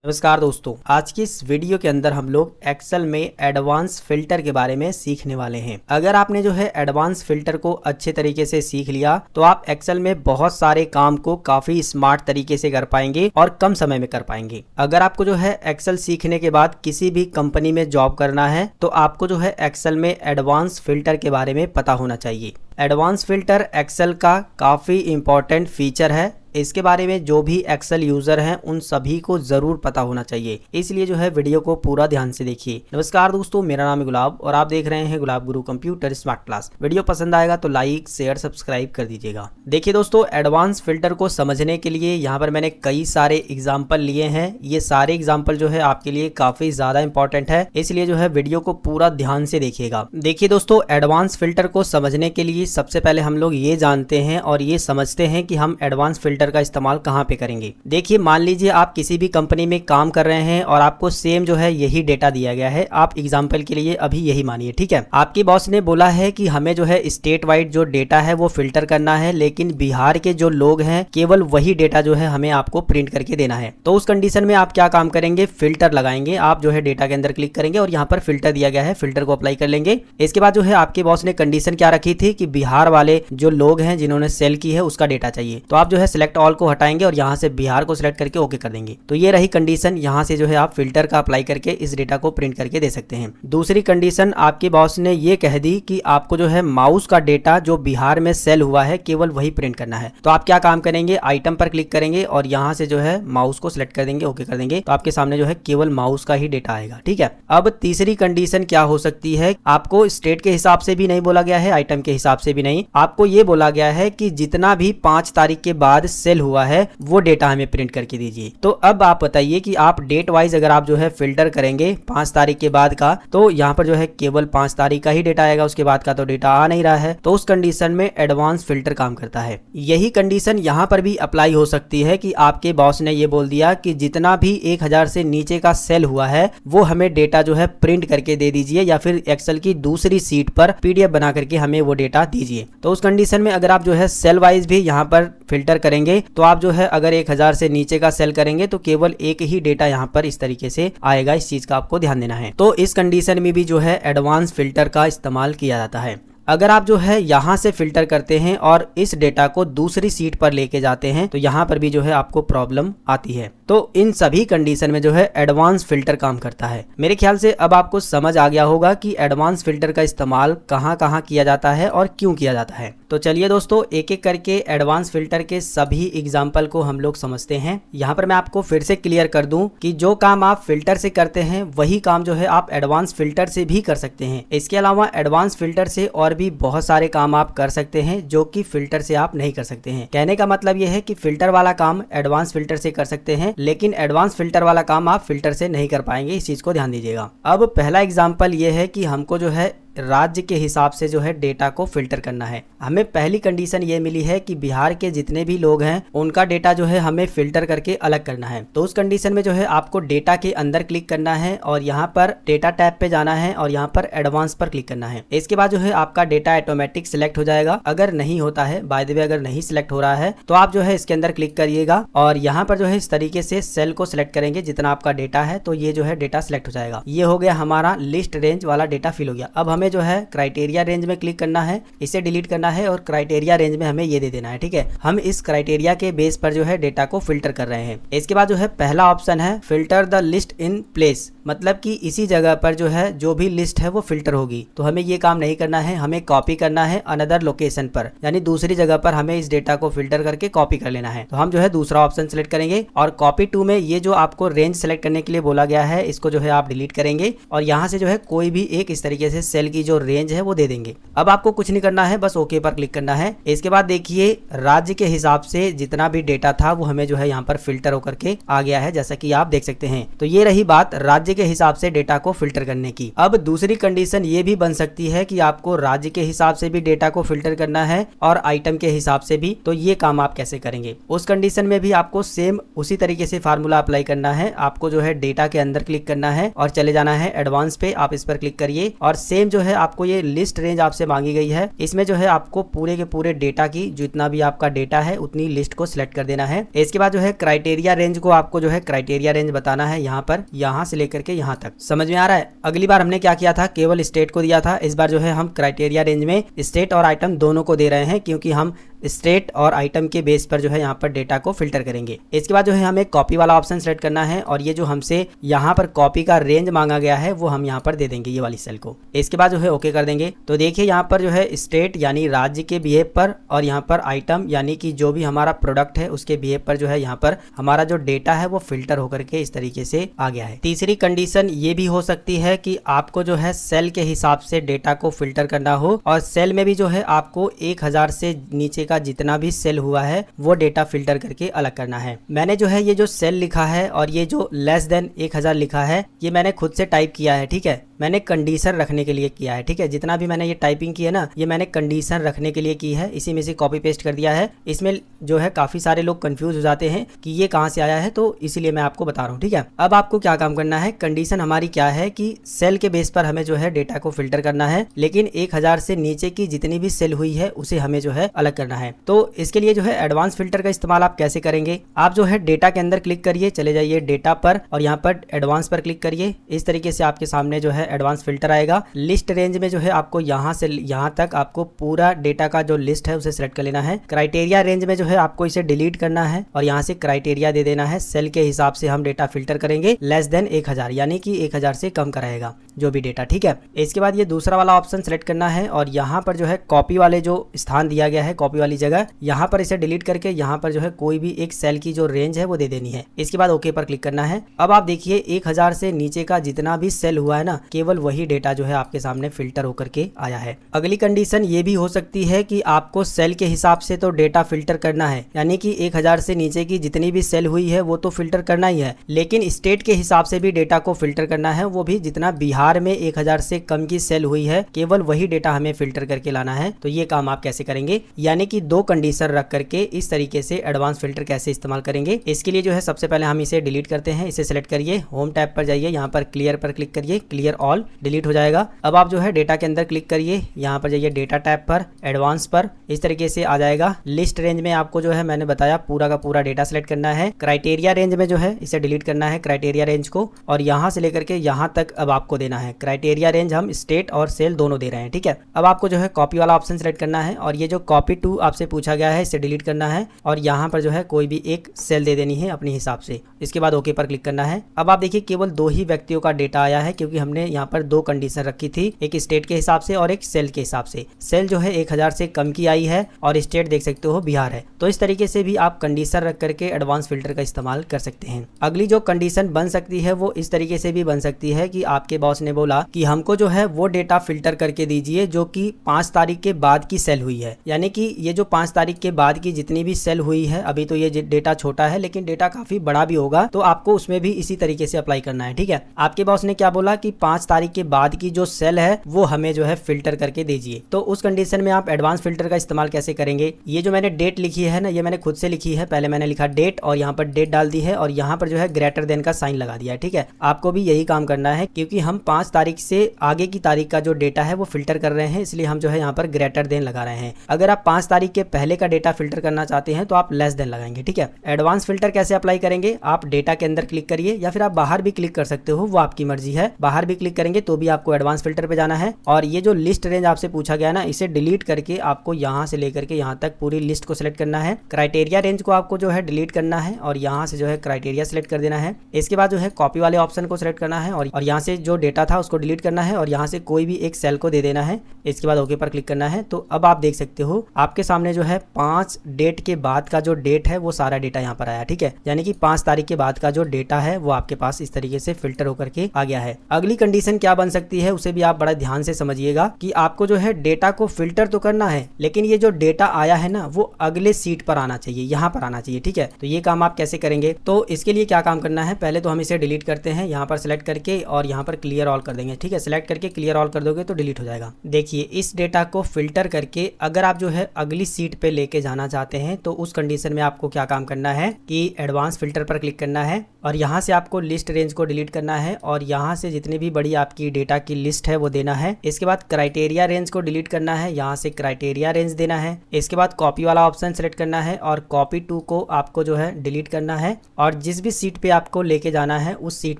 नमस्कार दोस्तों, आज की इस वीडियो के अंदर हम लोग एक्सेल में एडवांस फिल्टर के बारे में सीखने वाले हैं। अगर आपने जो है एडवांस फिल्टर को अच्छे तरीके से सीख लिया तो आप एक्सेल में बहुत सारे काम को काफी स्मार्ट तरीके से कर पाएंगे और कम समय में कर पाएंगे। अगर आपको जो है एक्सेल सीखने के बाद किसी भी कंपनी में जॉब करना है तो आपको जो है एक्सेल में एडवांस फिल्टर के बारे में पता होना चाहिए। एडवांस फिल्टर एक्सेल का काफी इंपॉर्टेंट फीचर है। इसके बारे में जो भी एक्सेल यूजर हैं उन सभी को जरूर पता होना चाहिए, इसलिए जो है वीडियो को पूरा ध्यान से देखिए। नमस्कार दोस्तों, मेरा नाम है गुलाब और आप देख रहे हैं गुलाब गुरु कंप्यूटर स्मार्ट क्लास। वीडियो पसंद आएगा तो लाइक शेयर सब्सक्राइब कर दीजिएगा। देखिए दोस्तों, एडवांस फिल्टर को समझने के लिए यहाँ पर मैंने कई सारे एग्जाम्पल लिए हैं। ये सारे एग्जाम्पल जो है आपके लिए काफी ज्यादा इंपॉर्टेंट है, इसलिए जो है वीडियो को पूरा ध्यान से देखिएगा। देखिए दोस्तों, एडवांस फिल्टर को समझने के लिए सबसे पहले हम लोग ये जानते हैं और ये समझते हैं कि हम एडवांस फिल्टर का इस्तेमाल कहां पे करेंगे। देखिए, मान लीजिए आप किसी भी कंपनी में काम कर रहे हैं और आपको सेम जो है यही डेटा दिया गया है। आप एग्जांपल के लिए अभी यही मानिए, ठीक है। आपके बॉस ने बोला है कि हमें जो है स्टेट वाइड जो डेटा है वो फिल्टर करना है, लेकिन बिहार के जो लोग हैं केवल वही डेटा जो है हमें आपको प्रिंट करके देना है। तो उस कंडीशन में आप क्या काम करेंगे, फिल्टर लगाएंगे। आप जो है डेटा के अंदर क्लिक करेंगे और यहाँ पर फिल्टर दिया गया है, फिल्टर को अप्लाई कर लेंगे। इसके बाद जो है आपके बॉस ने कंडीशन क्या रखी थी कि बिहार वाले जो लोग हैं जिन्होंने सेल की है उसका डेटा चाहिए। तो आप जो है सिलेक्ट ऑल को हटाएंगे और यहाँ से बिहार को सिलेक्ट करके ओके कर देंगे। तो ये रही कंडीशन। यहाँ से जो है आप फिल्टर का अप्लाई करके इस डेटा को प्रिंट करके दे सकते हैं। दूसरी कंडीशन, आपके बॉस ने ये कह दी कि आपको जो है माउस का डेटा जो बिहार में सेल हुआ है केवल वही प्रिंट करना है। तो आप क्या काम करेंगे, आइटम पर क्लिक करेंगे और यहाँ से जो है माउस को सिलेक्ट कर देंगे, ओके कर देंगे। तो आपके सामने जो है केवल माउस का ही डेटा आएगा, ठीक है। अब तीसरी कंडीशन क्या हो सकती है, आपको स्टेट के हिसाब से भी नहीं बोला गया है, आइटम के हिसाब से भी नहीं। आपको ये बोला गया है कि जितना भी 5 तारीख के बाद सेल हुआ है वो डेटा हमें प्रिंट करके दीजिए। तो अब आप बताइए कि आप डेट वाइज अगर आप जो है फिल्टर करेंगे 5 तारीख के बाद का, तो यहाँ पर जो है केवल 5 तारीख का ही डेटा आएगा, उसके बाद का तो डेटा आ नहीं रहा है। तो उस कंडीशन में एडवांस फिल्टर काम करता है। यही कंडीशन यहाँ पर भी अप्लाई हो सकती है कि आपके बॉस ने ये बोल दिया कि जितना भी 1000 से नीचे का सेल हुआ है वो हमें डेटा जो है प्रिंट करके दे दीजिए, या फिर एक्सेल की दूसरी सीट पर पीडीएफ बना करके हमें वो डेटा दीजिए। तो उस कंडीशन में अगर आप जो है सेल वाइज भी यहाँ पर फिल्टर करेंगे तो आप जो है अगर 1000 से नीचे का सेल करेंगे तो केवल एक ही डेटा यहाँ पर इस तरीके से आएगा। इस चीज का आपको ध्यान देना है। तो इस कंडीशन में भी जो है एडवांस फिल्टर का इस्तेमाल किया जाता है। अगर आप जो है यहाँ से फिल्टर करते हैं और इस डेटा को दूसरी सीट पर लेके जाते हैं तो यहाँ पर भी जो है आपको प्रॉब्लम आती है। तो इन सभी कंडीशन में जो है एडवांस फिल्टर काम करता है। मेरे ख्याल से अब आपको समझ आ गया होगा कि एडवांस फिल्टर का इस्तेमाल कहाँ कहाँ किया जाता है और क्यों किया जाता है। तो चलिए दोस्तों, एक एक करके एडवांस फिल्टर के सभी एग्जाम्पल को हम लोग समझते हैं। यहाँ पर मैं आपको फिर से क्लियर कर दूं कि जो काम आप फिल्टर से करते हैं वही काम जो है आप एडवांस फिल्टर से भी कर सकते हैं। इसके अलावा एडवांस फिल्टर से और भी बहुत सारे काम आप कर सकते हैं जो कि फिल्टर से आप नहीं कर सकते हैं। कहने का मतलब यह है कि फिल्टर वाला काम एडवांस फिल्टर से कर सकते हैं, लेकिन एडवांस फिल्टर वाला काम आप फिल्टर से नहीं कर पाएंगे। इस चीज को ध्यान दीजिएगा। अब पहला एग्जांपल ये है कि हमको जो है राज्य के हिसाब से जो है डेटा को फिल्टर करना है। हमें पहली कंडीशन ये मिली है कि बिहार के जितने भी लोग हैं उनका डेटा जो है हमें फिल्टर करके अलग करना है। तो उस कंडीशन में जो है आपको डेटा के अंदर क्लिक करना है और यहाँ पर डेटा टैब पे जाना है और यहाँ पर एडवांस पर क्लिक करना है। इसके बाद जो है आपका डेटा ऑटोमेटिक सिलेक्ट हो जाएगा। अगर नहीं होता है, बाय द वे अगर नहीं सिलेक्ट हो रहा है तो आप जो है इसके अंदर क्लिक करिएगा और यहाँ पर जो है इस तरीके से सेल को सिलेक्ट करेंगे जितना आपका डेटा है, तो ये जो है डेटा सिलेक्ट हो जाएगा। ये हो गया हमारा लिस्ट रेंज वाला डेटा फिल हो गया। अब हमें जो है क्राइटेरिया रेंज में क्लिक करना है, इसे डिलीट करना है और क्राइटेरिया रेंज में हमें ये दे देना है, ठीक है। हम इस क्राइटेरिया के बेस पर जो है डेटा को फिल्टर कर रहे हैं। इसके बाद जो है पहला ऑप्शन है filter the list in place, मतलब कि इसी जगह पर जो है जो भी लिस्ट है वो फिल्टर होगी। तो हमें ये काम नहीं करना है, हमें कॉपी करना है अनदर लोकेशन पर, यानी दूसरी जगह पर हमें इस डेटा को फिल्टर करके कॉपी कर लेना है। तो हम जो है दूसरा ऑप्शन सिलेक्ट करेंगे और कॉपी टू में ये जो आपको रेंज सेलेक्ट करने के लिए बोला गया है इसको जो है आप डिलीट करेंगे और यहाँ से जो है कोई भी एक इस तरीके से सेल की जो रेंज है वो दे देंगे। अब आपको कुछ नहीं करना है, बस ओके पर क्लिक करना है। इसके बाद देखिए राज्य के हिसाब से जितना भी डेटा था वो हमें जो है यहाँ पर फिल्टर होकर के आ गया है, जैसा कि आप देख सकते हैं। तो ये रही बात राज्य के हिसाब से डेटा को फिल्टर करने की। अब दूसरी कंडीशन ये भी बन सकती है कि आपको राज्य के हिसाब से भी डेटा को फिल्टर करना है और आइटम के हिसाब से भी। तो ये काम आप कैसे करेंगे? उस कंडीशन में भी आपको सेम उसी तरीके से फार्मूला अप्लाई करना है। आपको जो है डेटा के अंदर क्लिक करना है और चले जाना है एडवांस पे। आप इस पर क्लिक करिए और सेम जो है आपको ये लिस्ट रेंज आपसे मांगी गई है, इसमें जो है आपको पूरे के पूरे डेटा की जितना भी आपका डेटा है उतनी लिस्ट को सिलेक्ट कर देना है। इसके बाद जो है क्राइटेरिया रेंज को आपको जो है क्राइटेरिया रेंज बताना है यहाँ पर, यहाँ से लेकर के यहाँ तक। समझ में आ रहा है? अगली बार हमने क्या किया था, केवल स्टेट को दिया था। इस बार जो है हम क्राइटेरिया रेंज में स्टेट और आइटम दोनों को दे रहे हैं, क्योंकि हम स्टेट और आइटम के बेस पर जो है यहाँ पर डेटा को फिल्टर करेंगे। इसके बाद जो है हमें कॉपी वाला ऑप्शन सेलेक्ट करना है और ये जो हमसे यहाँ पर कॉपी का रेंज मांगा गया है वो हम यहाँ पर दे देंगे, ये वाली सेल को। इसके बाद जो है ओके कर देंगे। तो देखिए यहाँ पर जो है स्टेट यानी राज्य के बिहेव पर और यहाँ पर आइटम यानी कि जो भी हमारा प्रोडक्ट है उसके बिहेव पर जो है यहाँ पर हमारा जो डेटा है वो फिल्टर होकर के इस तरीके से आ गया है। तीसरी कंडीशन ये भी हो सकती है कि आपको जो है सेल के हिसाब से डेटा को फिल्टर करना हो और सेल में भी जो है आपको 1000 से नीचे का जितना भी सेल हुआ है वो डेटा फिल्टर करके अलग करना है। मैंने जो है ये जो सेल लिखा है और ये जो लेस देन 1000 लिखा है ये मैंने खुद से टाइप किया है, ठीक है। मैंने कंडीशन रखने के लिए किया है, ठीक है। जितना भी मैंने ये टाइपिंग की है ना, ये मैंने कंडीशन रखने के लिए की है, इसी में से कॉपी पेस्ट कर दिया है। इसमें जो है काफी सारे लोग कंफ्यूज हो जाते हैं कि ये कहाँ से आया है, तो इसीलिए मैं आपको बता रहा हूँ, ठीक है। अब आपको क्या काम करना है, कंडीशन हमारी क्या है कि सेल के बेस पर हमें जो है डेटा को फिल्टर करना है, लेकिन 1000 से नीचे की जितनी भी सेल हुई है उसे हमें जो है अलग करना है। तो इसके लिए जो है एडवांस फिल्टर का इस्तेमाल आप कैसे करेंगे, आप जो है डेटा के अंदर क्लिक करिए, चले जाइए डेटा पर और यहाँ पर एडवांस पर क्लिक करिए। इस तरीके से आपके सामने जो है एडवांस फिल्टर आएगा। लिस्ट रेंज में जो है आपको यहाँ से यहाँ तक आपको पूरा डेटा का जो लिस्ट है उसे सेलेक्ट कर लेना है। क्राइटेरिया रेंज में जो है आपको इसे डिलीट करना है और यहाँ से क्राइटेरिया दे देना है। सेल के हिसाब से हम डेटा फिल्टर करेंगे लेस देन 1000 यानी कि 1000 से कम का रहेगा जो भी डेटा, ठीक है। इसके बाद ये दूसरा वाला ऑप्शन सेलेक्ट करना है और यहाँ पर जो है कॉपी वाले जो स्थान दिया गया है, कॉपी वाली जगह, यहाँ पर इसे डिलीट करके यहाँ पर जो है कोई भी एक सेल की जो रेंज है वो दे देनी है। इसके बाद ओके पर क्लिक करना है। अब आप देखिए 1000 से नीचे का जितना भी सेल हुआ है ना, केवल वही डेटा जो है आपके सामने फिल्टर होकर के आया है। अगली कंडीशन ये भी हो सकती है कि आपको सेल के हिसाब से तो डेटा फिल्टर करना है, यानी कि 1000 से नीचे की जितनी भी सेल हुई है वो तो फिल्टर करना ही है, लेकिन स्टेट के हिसाब से भी डेटा को फिल्टर करना है। वो भी जितना बिहार में 1000 से कम की सेल हुई है केवल वही डेटा हमें फिल्टर करके लाना है। तो ये काम आप कैसे करेंगे, यानी कि दो कंडीशन रख करके इस तरीके से एडवांस फिल्टर कैसे इस्तेमाल करेंगे। इसके लिए जो है सबसे पहले हम इसे डिलीट करते हैं। इसे सेलेक्ट करिए, होम टैब पर जाइए, यहाँ पर क्लियर पर क्लिक करिए, क्लियर ऑल, डिलीट हो जाएगा। अब आप जो है डेटा के अंदर क्लिक करिए, यहाँ पर जाइए डेटा टैब पर, एडवांस पर, इस तरीके से आ जाएगा। लिस्ट रेंज में आपको जो है मैंने बताया पूरा का पूरा डेटा सेलेक्ट करना है। क्राइटेरिया रेंज में जो है इसे डिलीट करना है, क्राइटेरिया रेंज को, और यहाँ से लेकर के यहाँ तक अब आपको देना है। क्राइटेरिया रेंज हम स्टेट और सेल दोनों दे रहे हैं, ठीक है। अब आपको जो है कॉपी वाला ऑप्शन सेलेक्ट करना है और ये जो कॉपी टू आपसे पूछा गया है इसे डिलीट करना है और यहाँ पर जो है कोई भी एक सेल दे देनी है अपने हिसाब से। इसके बाद ओके पर क्लिक करना है। अब आप देखिए केवल 2 ही व्यक्तियों का डेटा आया है, क्योंकि हमने यहाँ पर 2 कंडीशन रखी थी, एक स्टेट के हिसाब से और एक सेल के हिसाब से। सेल जो है 1000 से कम की आई है और स्टेट देख सकते हो बिहार है। तो इस तरीके से भी आप कंडीशन रख करके एडवांस फिल्टर का इस्तेमाल कर सकते हैं। अगली जो कंडीशन बन सकती है वो इस तरीके से भी बन सकती है कि आपके बॉस ने बोला कि हमको जो है वो डेटा फिल्टर करके दीजिए जो कि 5 तारीख के बाद की सेल हुई है, यानी कि ये जो 5 तारीख के बाद की जितनी भी सेल हुई है, अभी तो ये डेटा छोटा है लेकिन डेटा काफी बड़ा भी होगा, तो आपको उसमें भी इसी तरीके से अप्लाई करना है, ठीक है। आपके बॉस ने क्या बोला कि 5 तारीख के बाद की जो सेल है वो हमें जो है फिल्टर करके दीजिए। तो उस कंडीशन में आप एडवांस फिल्टर का इस्तेमाल कैसे करेंगे, ये जो मैंने डेट लिखी है ना, ये मैंने खुद से लिखी है। पहले मैंने लिखा डेट और यहाँ पर डेट डाल दी है और यहाँ पर जो है ग्रेटर देन का साइन लगा दिया है, ठीक है। आपको भी यही काम करना है, क्योंकि हम 5 तारीख से आगे की तारीख का जो डेटा है वो फिल्टर कर रहे हैं, इसलिए हम जो है यहाँ पर ग्रेटर देन लगा रहे हैं। अगर आप 5 तारीख के पहले का डेटा फिल्टर करना चाहते हैं तो आप लेस देन लगाएंगे, ठीक है। एडवांस फिल्टर कैसे अप्लाई करेंगे, आप डेटा के अंदर क्लिक करिए या फिर आप बाहर भी क्लिक कर सकते हो, वो आपकी मर्जी है। बाहर भी क्लिक करेंगे तो भी आपको एडवांस फिल्टर पे जाना है और ये जो लिस्ट रेंज आपसे पूछा गया ना, इसे डिलीट करके आपको यहाँ से लेकर के यहाँ तक पूरी लिस्ट को सिलेक्ट करना है। क्राइटेरिया रेंज को आपको जो है डिलीट करना है और यहाँ से जो है क्राइटेरिया सिलेक्ट कर देना है। इसके बाद जो है कॉपी वाले ऑप्शन को सिलेक्ट करना है और यहाँ से जो डेटा था उसको डिलीट करना है और यहाँ से कोई भी एक सेल को दे देना है। इसके बाद ओके पर क्लिक करना है। तो अब आप देख सकते हो आपके सामने जो है 5 डेट के बाद का जो डेट है वो सारा डेटा यहाँ पर आया, ठीक है। यानी कि 5 तारीख के बाद का जो डेटा है वो आपके पास इस तरीके से फिल्टर होकर के आ गया है। अगली कंडीशन कंडीशन क्या बन सकती है उसे भी आप बड़ा ध्यान से समझिएगा कि आपको जो है डेटा को फिल्टर तो करना है, लेकिन ये जो डेटा आया है ना वो अगले सीट पर आना चाहिए, यहाँ पर आना चाहिए। ठीक है, तो ये काम आप कैसे करेंगे? तो इसके लिए क्या काम करना है, पहले तो हम इसे डिलीट करते हैं, यहाँ पर सिलेक्ट करके और यहाँ पर क्लियर ऑल कर देंगे। ठीक है, सिलेक्ट करके क्लियर ऑल कर दोगे तो डिलीट हो जाएगा। देखिए इस डेटा को फिल्टर करके अगर आप जो है अगली सीट पे लेके जाना चाहते हैं तो उस कंडीशन में आपको क्या काम करना है कि एडवांस फिल्टर पर क्लिक करना है और यहाँ से आपको लिस्ट रेंज को डिलीट करना है और यहाँ से जितनी भी बड़ी आपकी डेटा की लिस्ट है वो देना है। इसके बाद क्राइटेरिया रेंज को डिलीट करना है, यहाँ से क्राइटेरिया रेंज देना है। इसके बाद कॉपी वाला ऑप्शन सेलेक्ट करना है और कॉपी टू को आपको जो है डिलीट करना है और जिस भी सीट पे आपको लेके जाना है उस सीट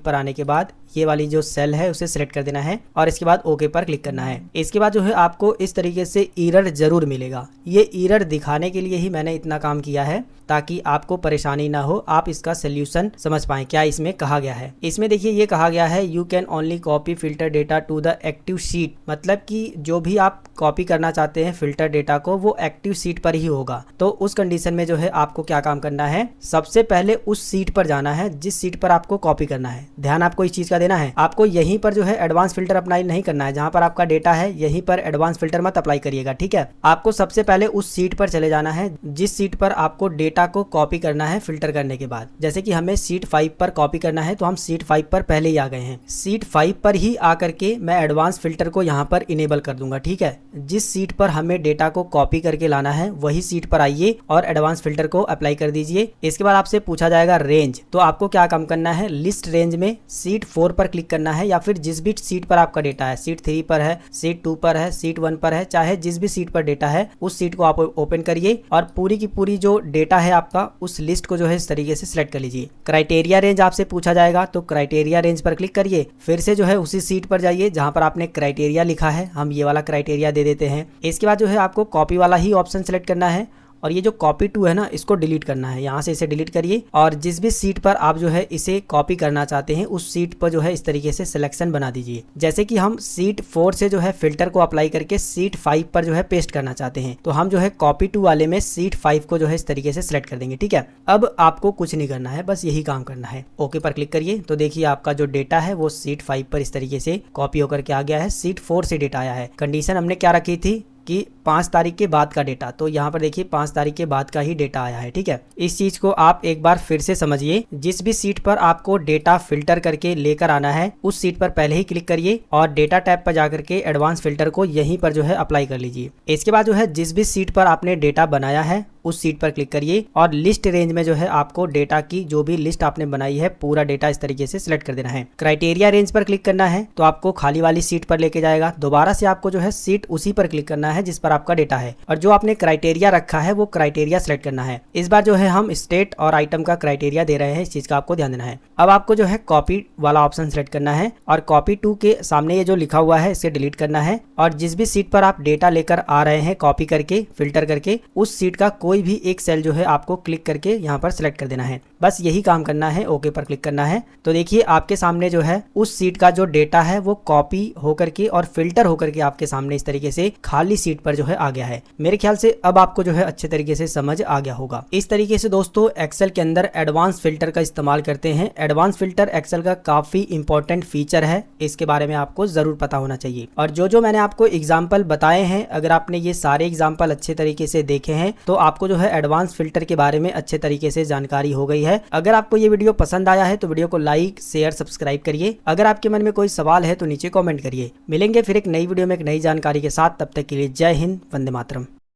पर आने के बाद ये वाली जो सेल है उसे सिलेक्ट कर देना है और इसके बाद ओके पर क्लिक करना है। इसके बाद जो है आपको इस तरीके से एरर जरूर मिलेगा। ये एरर दिखाने के लिए ही मैंने इतना काम किया है ताकि आपको परेशानी ना हो, आप इसका सोल्यूशन समझ पाएं क्या इसमें कहा गया है। इसमें देखिए ये कहा गया है you can only copy filter data to the active sheet, मतलब कि जो भी आप कॉपी करना चाहते हैं फिल्टर डेटा को वो एक्टिव सीट पर ही होगा। तो उस कंडीशन में जो है आपको क्या काम करना है, सबसे पहले उस सीट पर जाना है जिस सीट पर आपको कॉपी करना है। ध्यान आपको इस चीज का देना है, आपको यहीं पर जो है एडवांस फिल्टर अप्लाई नहीं करना है। जहां पर आपका डेटा है यहीं पर एडवांस फिल्टर मत अप्लाई करिएगा। ठीक है, आपको सबसे पहले उस सीट पर चले जाना है जिस सीट पर आपको डेटा को कॉपी करना है फिल्टर करने के बाद। जैसे कि हमें सीट 5 पर कॉपी करना है तो हम सीट 5 पर पहले ही आ गए हैं। सीट 5 पर ही आकर के मैं एडवांस फिल्टर को यहाँ पर इनेबल कर दूंगा। ठीक है, जिस सीट पर हमें डेटा को कॉपी करके लाना है वही सीट पर आइए और एडवांस फिल्टर को अप्लाई कर दीजिए। इसके बाद आपसे पूछा जाएगा रेंज, तो आपको क्या काम करना है, लिस्ट रेंज में सीट 4 पर क्लिक करना है या फिर जिस भी सीट पर आपका डेटा है, सीट 3 पर है, सीट 2 पर है, सीट 1 पर है, चाहे जिस भी सीट पर डेटा है उस सीट को आप ओपन करिए और पूरी की पूरी जो डेटा है आपका उस लिस्ट को जो है इस तरीके से सिलेक्ट कर लीजिए। क्राइटेरिया रेंज आपसे पूछा जाएगा तो क्राइटेरिया रेंज पर क्लिक करिए, फिर से जो है उसी सीट पर जाइए जहां पर आपने क्राइटेरिया लिखा है, हम ये वाला क्राइटेरिया दे देते हैं। इसके बाद जो है आपको कॉपी वाला ही ऑप्शन सेलेक्ट करना है और ये जो कॉपी टू है ना इसको डिलीट करना है। यहाँ से इसे डिलीट करिए और जिस भी सीट पर आप जो है इसे कॉपी करना चाहते हैं उस सीट पर जो है इस तरीके से सिलेक्शन बना दीजिए। जैसे कि हम सीट 4 से जो है फिल्टर को अप्लाई करके सीट 5 पर जो है पेस्ट करना चाहते हैं तो हम जो है कॉपी टू वाले में सीट 5 को जो है इस तरीके से सिलेक्ट कर देंगे। ठीक है, अब आपको कुछ नहीं करना है, बस यही काम करना है। ओके पर क्लिक करिए तो देखिए आपका जो डेटा है वो सीट 5 पर इस तरीके से कॉपी होकर के आ गया है। सीट 4 से डेटा आया है। कंडीशन हमने क्या रखी थी कि 5 तारीख के बाद का डेटा, तो यहाँ पर देखिए 5 तारीख के बाद का ही डेटा आया है। ठीक है, इस चीज को आप एक बार फिर से समझिए। जिस भी सीट पर आपको डेटा फिल्टर करके लेकर आना है उस सीट पर पहले ही क्लिक करिए और डेटा टैब पर जाकर के एडवांस फिल्टर को यहीं पर जो है अप्लाई कर लीजिए। इसके बाद जो है जिस भी सीट पर आपने डेटा बनाया है उस सीट पर क्लिक करिए और लिस्ट रेंज में जो है आपको डेटा की जो भी लिस्ट आपने बनाई है पूरा डेटा इस तरीके से सिलेक्ट कर देना है। क्राइटेरिया रेंज पर क्लिक करना है तो आपको खाली वाली सीट पर लेके जाएगा। दोबारा से आपको जो है सीट उसी पर क्लिक करना है जिस पर आपका डेटा है और जो आपने क्राइटेरिया रखा है वो क्राइटेरिया सिलेक्ट करना है। इस बार जो है हम स्टेट और आइटम का क्राइटेरिया दे रहे हैं, इस चीज का आपको ध्यान देना है। अब आपको जो है कॉपी वाला ऑप्शन सिलेक्ट करना है और कॉपी टू के सामने ये जो लिखा हुआ है इसे डिलीट करना है और जिस भी सीट पर आप डेटा लेकर आ रहे हैं कॉपी करके फिल्टर करके उस सीट का कोई भी एक सेल जो है आपको क्लिक करके यहाँ पर सिलेक्ट कर देना है। बस यही काम करना है, ओके पर क्लिक करना है। तो देखिए आपके सामने जो है उस सीट का जो डेटा है वो कॉपी होकर के और फिल्टर होकर के आपके सामने इस तरीके से खाली सीट पर जो है आ गया है। मेरे ख्याल से अब आपको जो है अच्छे तरीके से समझ आ गया होगा। इस तरीके से दोस्तों एक्सेल के अंदर एडवांस फिल्टर का इस्तेमाल करते हैं। एडवांस फिल्टर एक्सेल का काफी इंपॉर्टेंट फीचर है, इसके बारे में आपको जरूर पता होना चाहिए। और जो मैंने आपको एग्जाम्पल बताए हैं, अगर आपने ये सारे एग्जाम्पल अच्छे तरीके से देखे हैं तो आपको जो है एडवांस फिल्टर के बारे में अच्छे तरीके से जानकारी हो गई है। अगर आपको ये वीडियो पसंद आया है तो वीडियो को लाइक शेयर सब्सक्राइब करिए। अगर आपके मन में कोई सवाल है तो नीचे कमेंट करिए। मिलेंगे फिर एक नई वीडियो में एक नई जानकारी के साथ, तब तक के लिए जय हिंद, वंदे मातरम।